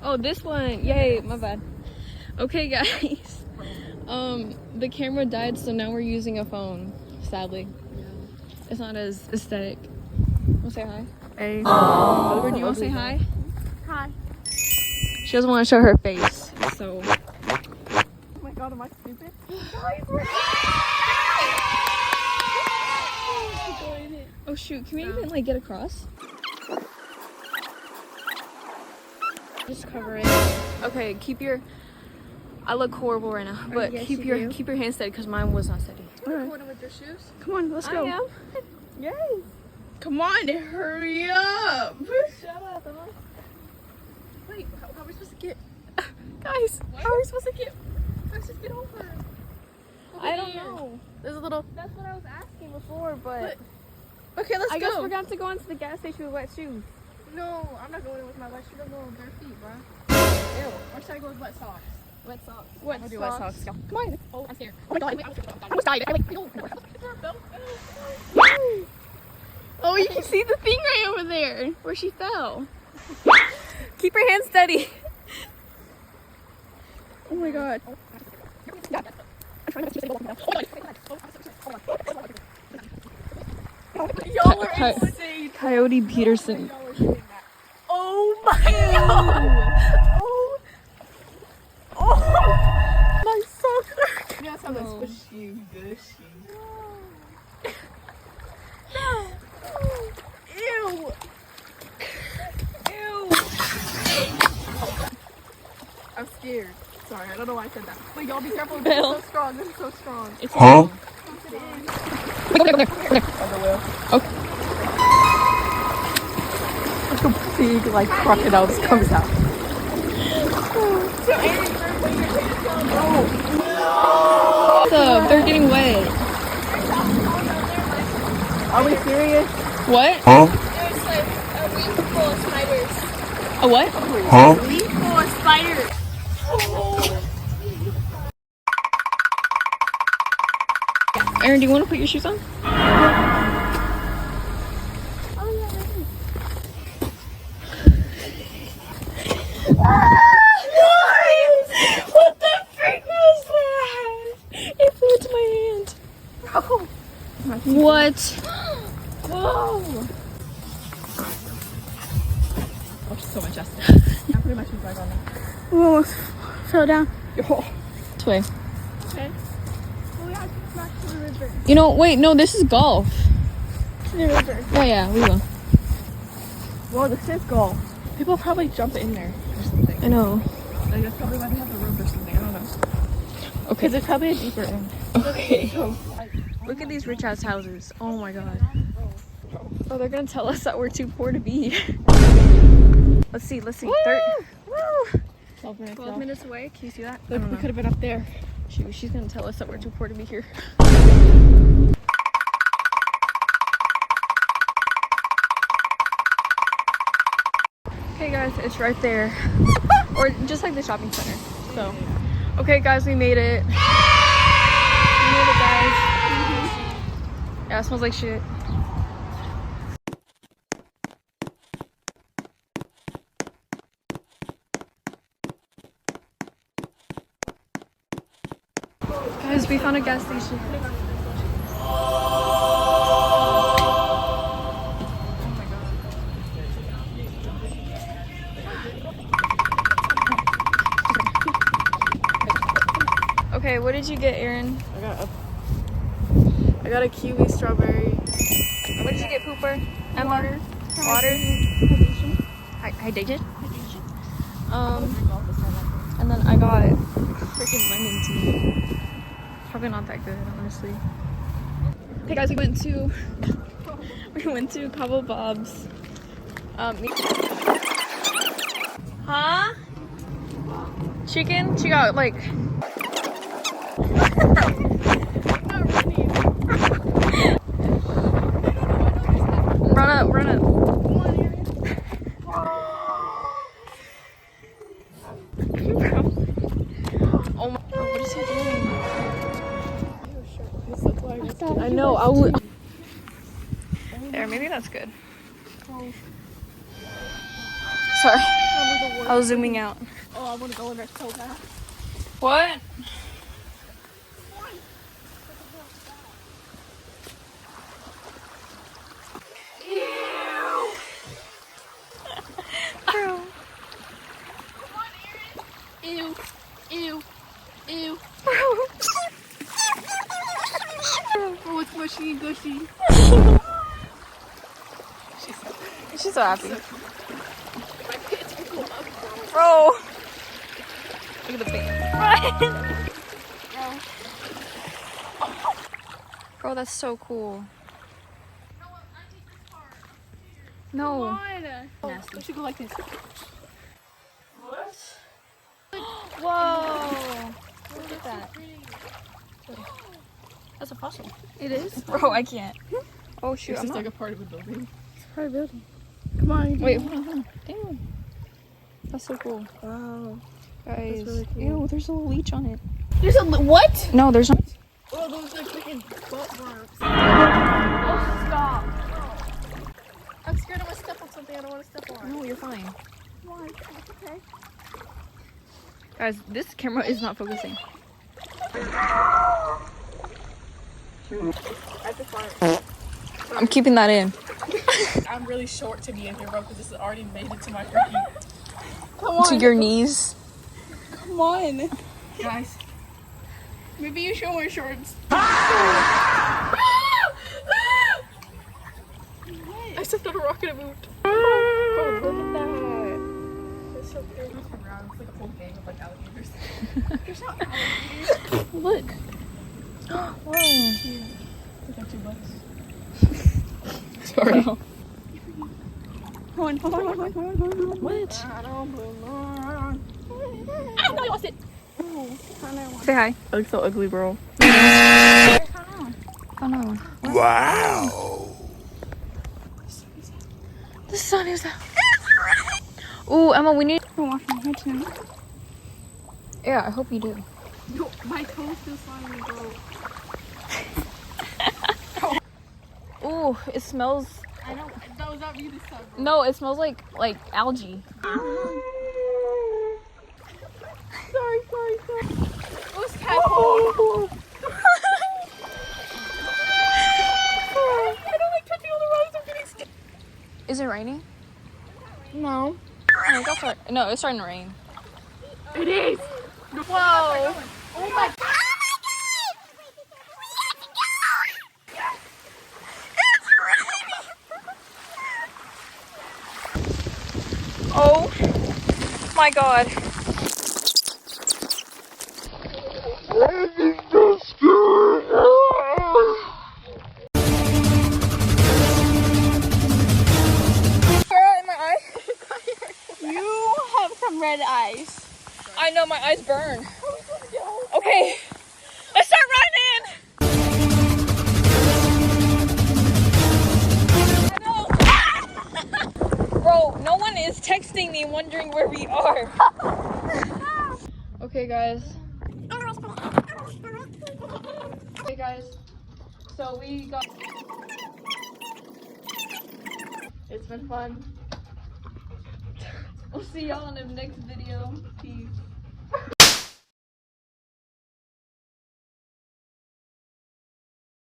Oh, this one. Yay, my bad. Okay, guys. The camera died, so now we're using a phone, sadly. It's not as aesthetic. Wanna say hi? Hey. Or do you wanna say hi? Hi. She doesn't want to show her face, so. Oh my god, am I stupid? Oh shoot, can we even like get across? Just cover it. Okay, keep your. I look horrible right now, but yes, keep you your hand steady because mine was not steady. Recording with your shoes? Come on, let's go. I am. Yes. Come on, hurry up. Shut up, Emma. Wait, how are we supposed to get? Guys, How are we supposed to get? Let's just get over. I don't know. There's a little. That's what I was asking before, but Okay, let's I go. guess we're gonna have to go into the gas station with wet shoes. No, I'm not going in with my wet shoes. I'm going with bare feet, bro. Ew. Or should I go with wet socks? Wet socks. Wet I'll do socks. wet socks. Go. Come on. Oh, I'm scared. Oh my god, wait, I almost died. Oh, you can see the thing right over there where she fell. Keep your hand steady. Oh my god. Y'all are insane. Coyote Peterson. Oh my god. Oh. My socks hurt. You know, sounds like squishy, gushy. Ew. Ew. I'm scared. Sorry, I don't know why I said that. Wait, y'all be careful. This is so strong. This is so strong. It's Huh? Okay. A big, like, crocodile just comes out. They're getting wet. Are we serious? What? Huh? There's like a leaf full of spiders. A what? Huh? Leaf full of spiders. Erin, do you want to put your shoes on? What the frick was that? It flew into my hand. What? Whoa! Oh, so much dust. I'm putting my shoes back on now. Almost fell down. Yo. This way. Okay. Well, we have to get back to the river. You know, wait, no, this is golf. To the river. Yeah, we will. Well, this is golf. People probably jump in there or something. I know. Like, that's probably why they have the rope or something. I don't know. Okay. Because there's probably a deeper end. Okay. Look at these rich ass houses. Oh my god. Oh, they're gonna tell us that we're too poor to be. Let's see. Woo! 12 minutes. 12 minutes away. Can you see that? Look, we could have been up there. She's gonna tell us that we're too poor to be here. Okay guys, it's right there. Or just like the shopping center. So, okay guys, we made it. We made it, guys. Yeah, it smells like shit. Guys, we found a gas station. Okay, what did you get, Erin? I got a kiwi strawberry. What did you get, Pooper? And water. Water. Hydration. And then I got freaking lemon tea. Probably not that good, honestly. Hey guys, we went to Cabo Bob's. Huh? Chicken? She got like. Run up. Oh my god, what is he doing? I know, There, maybe that's good. Sorry. I was zooming out. Oh, I want to go in there so bad. What? Ew. Ew. Ew. Oh, it's mushy and gushy. She's so happy. My pants are going up, Bro. Look at the pink. Bro, that's so cool. No. Oh, we should go like this. Whoa. Look at that. That's a fossil. It is? Bro, I can't. Oh shoot, It's I'm just not. like a part of a building. It's part of the building. Come on. Wait, hold on. Damn. That's so cool. Wow. Guys. really cool. Ew, there's a little leech on it. There's a what? No, there's not. Oh, those like freaking butt worms. Oh, stop. I'm scared I'm gonna step on something I don't want to step on. No, you're fine. Why? It's okay. Guys, this camera is not focusing. I have to fart. I'm keeping that in. I'm really short to be in here, bro, because this has already made it to my freaking. Come To your knees. Come on. Guys. Maybe you show my shorts. I stepped on a rock and it moved. Oh, look at that. That's so pretty. It's like a whole gang of like alligators. There's not alligators. Look. Whoa. We got 2 bucks. Sorry. Hold on. What? I don't belong. Ah, no, I lost it. Say hi. I look so ugly, bro. Oh no. Wow. The sun is out. Ooh, Emma, we need I'm washing my head tonight. Yeah, I hope you do. Yo, my toes still slimy, bro. Ooh, it smells. I know. That was not me this time, bro. No, it smells like algae. Sorry. It was tadpole. I don't like touching all the rocks. I'm getting scared. Is it raining? No. No, go for it. No, it's starting to rain. It is. Whoa. Oh my god. Oh my god. You have some red eyes. I know my eyes burn. Okay, let's start running. Bro, no one is texting me wondering where we are. Okay, guys. Okay, guys. So we got. It's been fun. We'll see y'all in the next video. Peace.